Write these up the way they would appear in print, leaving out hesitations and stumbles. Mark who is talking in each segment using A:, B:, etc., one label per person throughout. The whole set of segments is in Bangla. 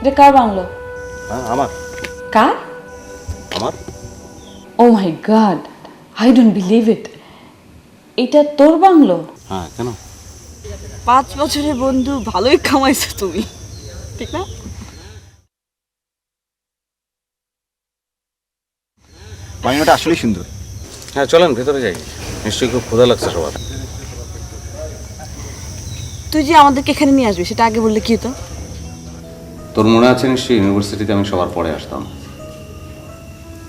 A: এটা কার বাংলো?
B: হ্যাঁ আমার
A: কার?
B: আমার
A: ও my god, I don't believe it. এটা তোর বাংলো?
B: হ্যাঁ কেন?
C: 5 বছরের বন্ধু, ভালোই কামাইছো তুমি, ঠিক না?
B: বাংলাটা আসলেই সুন্দর।
D: হ্যাঁ চলেন ভেতরে যাই, নিশ্চয়ই খুব ক্ষুধা লাগছে সবার।
C: তুই যে আমাদেরকে এখানে নিয়ে আসবি সেটা আগে বললে কি হতো?
D: তোর মনে আছে নিশ্চয়ই ইউনিভার্সিটিতে আমি সবার পরে আসতাম,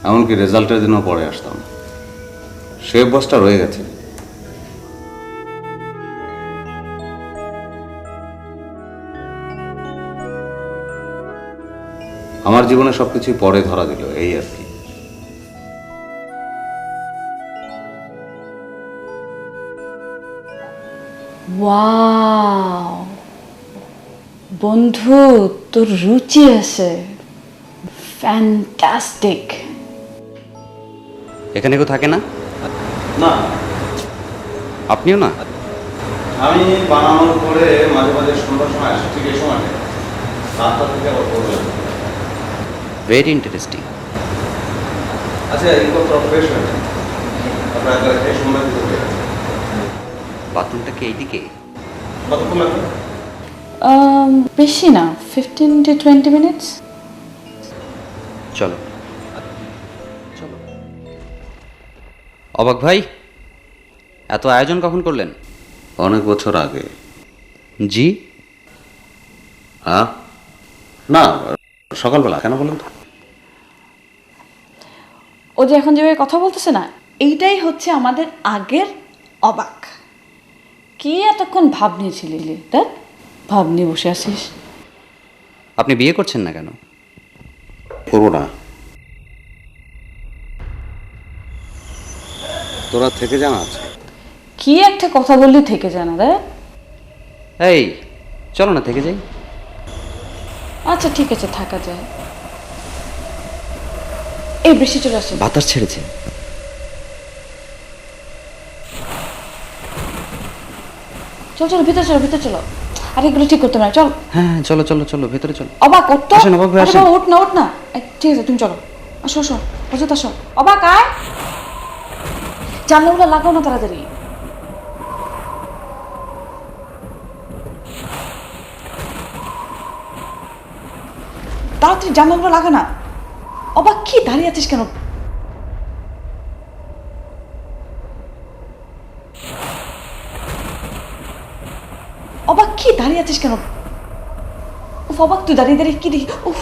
D: এমনকি রেজাল্টের দিনও পরে আসতাম। সে অভ্যাসটা রয়ে গেছে। আমার জীবনে সবকিছুই পরে ধরা দিল, এই আর কি।
A: ওয়াও বন্ধু, তোর রুচি আছে, ফ্যান্টাস্টিক।
E: এখানে কেউ থাকে না?
D: না,
E: আপনিও না?
D: আমি বানানোর পরে মাঝে মাঝে সন্ধ্যার সময় আসি, ঠিক এই সময়টা 7টা থেকে আবার করলাম।
E: Very interesting.
D: আচ্ছা এই কথা ফ্রেশ হয়ে যায়, তারপরে একবার খেয়ে সন্ধ্যা দিতে হয়ে গেছে।
E: বাথরুমটা কি এইদিকে?
D: কতক্ষণ লাগবে?
A: বেশি না, 15 to 20 মিনিটস।
E: চলো চলো। অবাক ভাই, এত আয়োজন কখন করলেন?
D: অনেক বছর আগে।
E: জি?
D: হ্যাঁ না, সকালবেলা। কেন বলেন তো?
A: ও যে এখন যেভাবে কথা বলতেছে না, এইটাই হচ্ছে আমাদের আগের অবাক। কি এতক্ষণ ভাব নিয়েছিলি? দেখ, ভাব নিয়ে বসে আছিস।
E: আপনি বিয়ে করছেন না কেন?
D: করবো না। তোরা থেকে জানা আছে।
A: কি একটা কথা বললি থেকে জানা, দেখ।
E: এই চলো না, থেকে যাই।
A: আচ্ছা ঠিক আছে, থাকা যায়। এই বৃষ্টি চলে আসছে।
E: বাতাস ছেড়েছে।
A: চল চলো, ভিতরে চলো, ভিতরে চলো। আরে এগুলো ঠিক করতে পারে, চল।
E: হ্যাঁ চলো চলো চলো, ভেতরে চলো।
A: অবাক ওঠ তো।
E: আসেন, অবাক ভাই,
A: আরে
E: আসেন।
A: বাবা, ওঠ না, ওঠ না। এই, ঠিক আছে, তুমি চলো। আসো আসো, অযথা আসো। অবাক আয়, জানলাগুলো লাগাও না তাড়াতাড়ি। তাড়াতাড়ি জানলাগুলো লাগা না। অবাক, কি দাঁড়িয়ে আছিস কেন? অবাক, কি দাঁড়িয়ে আছিস কেন? উফ, অবাক তুই দাঁড়িয়ে দাঁড়িয়ে কি দেখি? উফ।